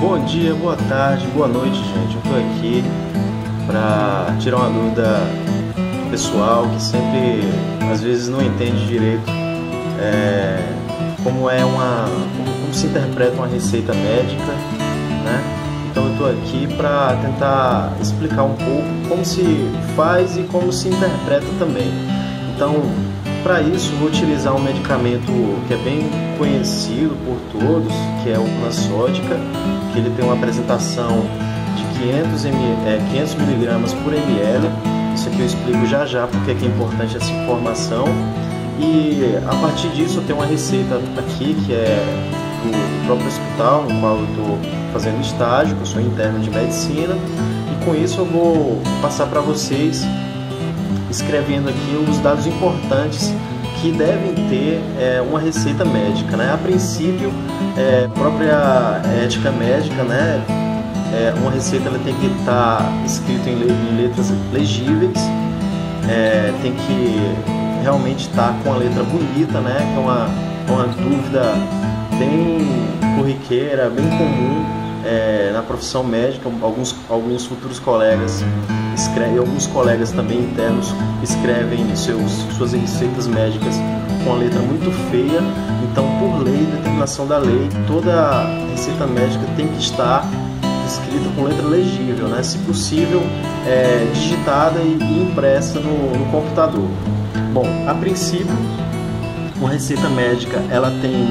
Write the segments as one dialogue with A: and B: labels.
A: Bom dia, boa tarde, boa noite, gente. Eu tô aqui para tirar uma dúvida pessoal que sempre, às vezes, não entende direito como se interpreta uma receita médica, né? Então eu tô aqui para tentar explicar um pouco como se faz e como se interpreta também. Então, para isso, vou utilizar um medicamento que é bem conhecido por todos, que é o Sódica, que ele tem uma apresentação de 500 mg por ml. Isso aqui eu explico já porque é importante essa informação. E a partir disso eu tenho uma receita aqui que é do próprio hospital no qual eu estou fazendo estágio, que eu sou interno de medicina, e com isso eu vou passar para vocês escrevendo aqui os dados importantes que devem ter uma receita médica, né? A princípio, própria ética médica, né? Uma receita ela tem que estar escrita em letras legíveis, tem que realmente estar com a letra bonita, né? Que é uma dúvida bem corriqueira, bem comum na profissão médica. Alguns futuros colegas escrevem, alguns colegas também internos escrevem suas receitas médicas com a letra muito feia. Então, por lei, determinação da lei, toda receita médica tem que estar escrita com letra legível, né? Se possível, digitada e impressa no computador. Bom, a princípio, uma receita médica, ela tem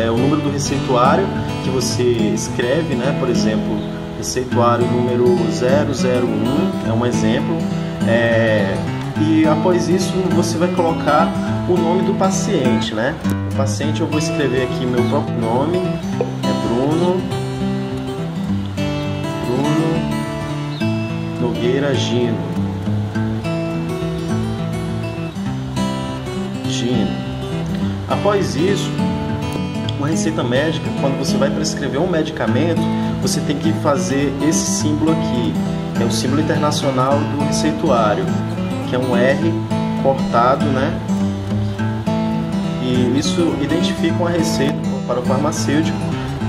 A: o número do receituário que você escreve, né? Por exemplo, receituário número 001 é um exemplo, e após isso você vai colocar o nome do paciente, né? O paciente, eu vou escrever aqui meu próprio nome, Bruno Nogueira Gino. Após isso, uma receita médica, quando você vai prescrever um medicamento, você tem que fazer esse símbolo aqui, que é o símbolo internacional do receituário, que é um R cortado, né? E isso identifica uma receita para o farmacêutico,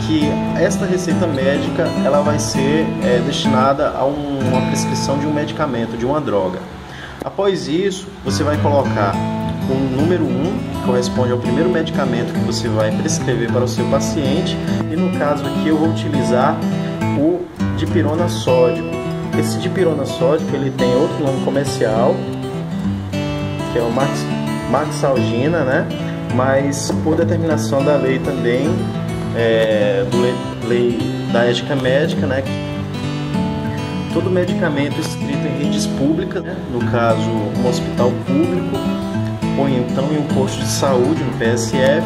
A: que esta receita médica ela vai ser destinada a uma prescrição de um medicamento, de uma droga. Após isso, você vai colocar o número 1, que corresponde ao primeiro medicamento que você vai prescrever para o seu paciente, e no caso aqui eu vou utilizar o dipirona sódico. Esse dipirona sódico ele tem outro nome comercial, que é o Maxalgina, né? Mas por determinação da lei também, lei da ética médica, né? Todo medicamento escrito em redes públicas, né? No caso um hospital público, ou então em um posto de saúde, no PSF,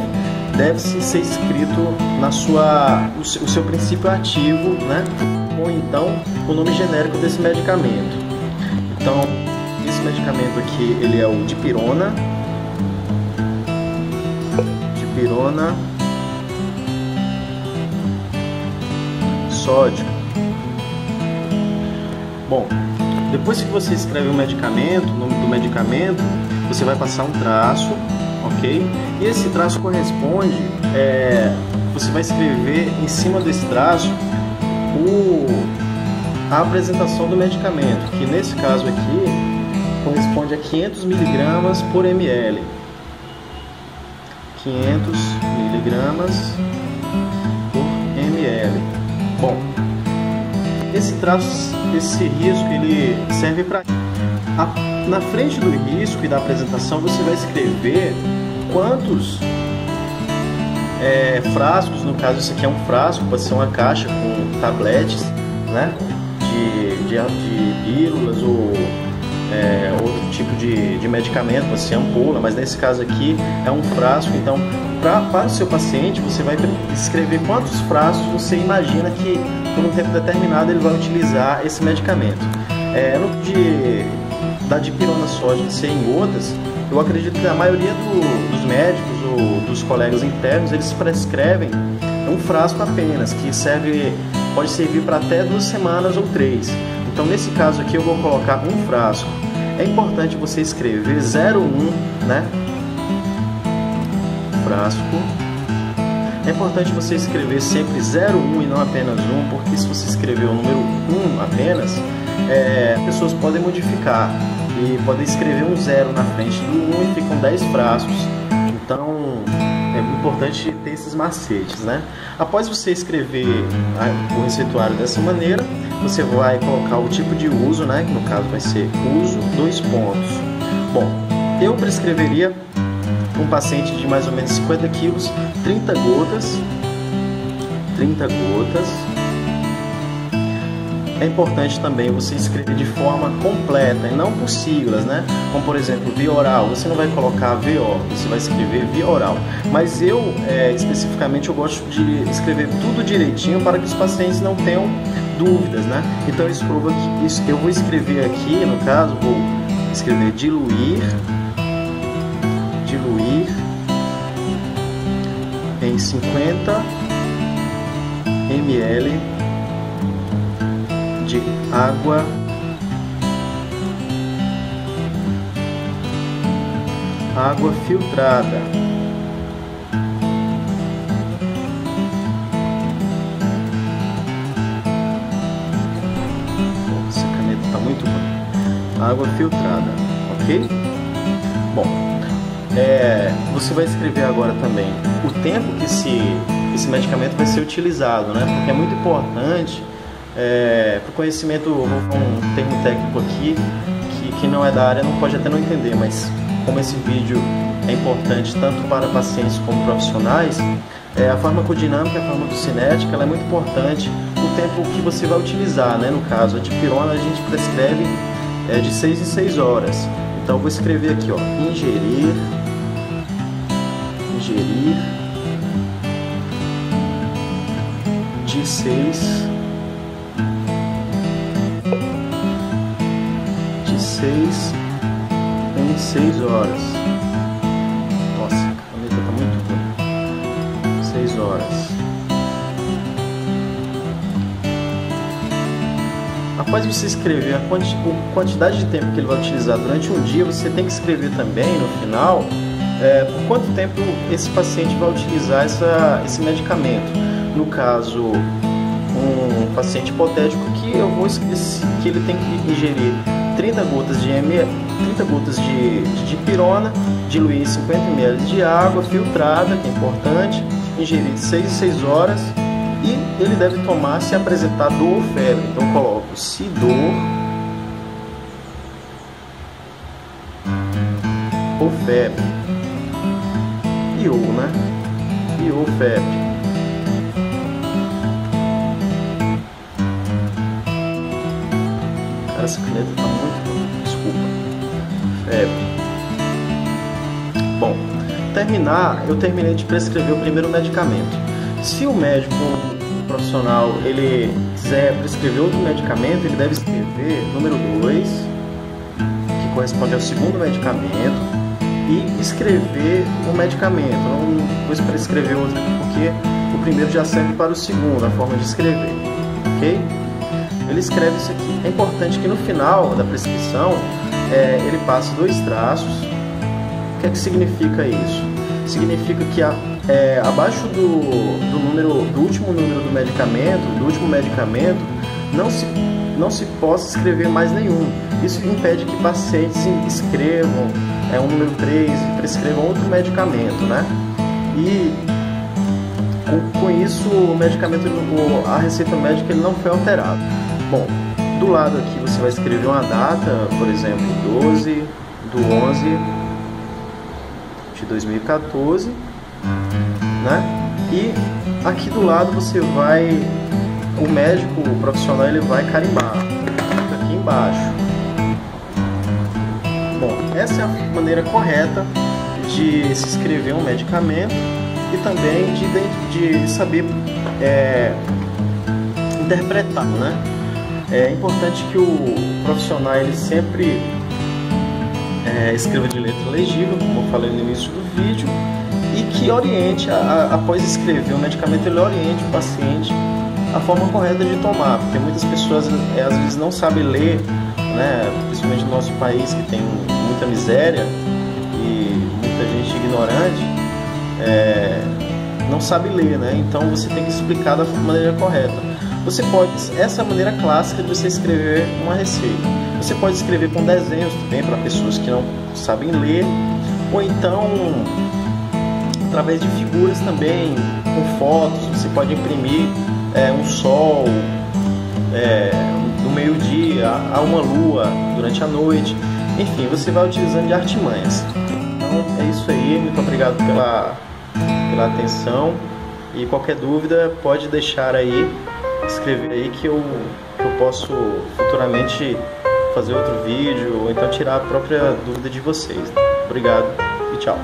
A: deve ser escrito o seu princípio ativo, né? Ou então o nome genérico desse medicamento. Então, esse medicamento aqui, ele é o dipirona sódico. Bom, depois que você escreve o medicamento, o nome do medicamento, você vai passar um traço, ok? E esse traço corresponde, você vai escrever em cima desse traço a apresentação do medicamento, que nesse caso aqui corresponde a 500 mg por ml. 500 mg por ml. Bom, esse traço, esse risco, ele serve para... Na frente do risco e da apresentação você vai escrever quantos frascos, no caso isso aqui é um frasco, pode ser uma caixa com tabletes, né, de pílulas ou outro tipo de medicamento, pode ser ampola, mas nesse caso aqui é um frasco. Então, para o seu paciente, você vai escrever quantos frascos você imagina que por um tempo determinado ele vai utilizar esse medicamento. Da dipirona sódica ser em gotas, eu acredito que a maioria dos médicos ou dos colegas internos, eles prescrevem um frasco apenas, que pode servir para até 2 semanas ou 3. Então, nesse caso aqui, eu vou colocar um frasco. É importante você escrever 01, né? Frasco. É importante você escrever sempre 01 e não apenas 1, porque se você escrever o número 1 apenas, pessoas podem modificar e podem escrever um 0 na frente do 1 e ficam 10 frascos. Então é importante ter esses macetes, né? Após você escrever o receituário dessa maneira, você vai colocar o tipo de uso, né? Que no caso vai ser uso, 2 pontos. Bom, eu prescreveria um paciente de mais ou menos 50 quilos, 30 gotas. É importante também você escrever de forma completa e não por siglas, né? Como por exemplo, via oral, você não vai colocar VO, você vai escrever via oral. Mas eu, especificamente, eu gosto de escrever tudo direitinho para que os pacientes não tenham dúvidas, né? Então eu vou escrever aqui, no caso, vou escrever diluir em 50 ml de água filtrada. Essa caneta está muito ruim. Água filtrada, ok? Bom, você vai escrever agora também o tempo que esse medicamento vai ser utilizado, né? Porque é muito importante para o conhecimento. Vou usar um termo técnico aqui que não é da área, não pode até não entender, mas como esse vídeo é importante tanto para pacientes como profissionais, a farmacodinâmica, a farmacocinética, ela é muito importante. O tempo que você vai utilizar, né? No caso, a dipirona a gente prescreve de 6 em 6 horas. Então eu vou escrever aqui, ó, ingerir de 6 em 6 horas. Nossa, a caneta tá muito ruim. 6 horas. Após você escrever a quantidade de tempo que ele vai utilizar durante um dia, você tem que escrever também no final por quanto tempo esse paciente vai utilizar esse medicamento. No caso, um paciente hipotético que eu vou escrever que ele tem que ingerir 30 gotas de dipirona, diluir em 50 ml de água filtrada, que é importante, ingerir de 6 em 6 horas, e ele deve tomar se apresentar dor ou febre. Então eu coloco se dor ou febre, e ou, né? E ou febre. Cara, essa caneta tá muito... Desculpa. Febre. Bom, eu terminei de prescrever o primeiro medicamento. Se o médico profissional ele quiser prescrever outro medicamento, ele deve escrever número 2, que corresponde ao segundo medicamento, e escrever o medicamento. Não vou prescrever outro aqui porque o primeiro já serve para o segundo, a forma de escrever, ok? Ele escreve isso aqui. É importante que no final da prescrição ele passe 2 traços. O que é que significa isso? Significa que abaixo do último número do último medicamento, não se possa escrever mais nenhum. Isso impede que pacientes escrevam um número 3 e prescrevam outro medicamento, né? E com isso o medicamento, a receita médica, ele não foi alterado. Bom, do lado aqui você vai escrever uma data, por exemplo, 12/11 de 2014, né? E aqui do lado o médico, o profissional, ele vai carimbar aqui embaixo. Bom, essa é a maneira correta de se escrever um medicamento e também de saber interpretar, né? É importante que o profissional ele sempre escreva de letra legível, como eu falei no início do vídeo, e que oriente, após escrever o medicamento, ele oriente o paciente a forma correta de tomar, porque muitas pessoas às vezes não sabem ler, né? Principalmente no nosso país, que tem muita miséria e muita gente ignorante, não sabe ler, né? Então você tem que explicar da maneira correta. Você pode, essa é a maneira clássica de você escrever uma receita. Você pode escrever com desenhos também para pessoas que não sabem ler, ou então através de figuras também, com fotos. Você pode imprimir um sol no meio-dia, a uma lua durante a noite. Enfim, você vai utilizando de artimanhas. Então é isso aí, muito obrigado pela atenção, e qualquer dúvida pode deixar aí, escrever aí que eu posso futuramente fazer outro vídeo, ou então tirar a própria dúvida de vocês. Obrigado e tchau.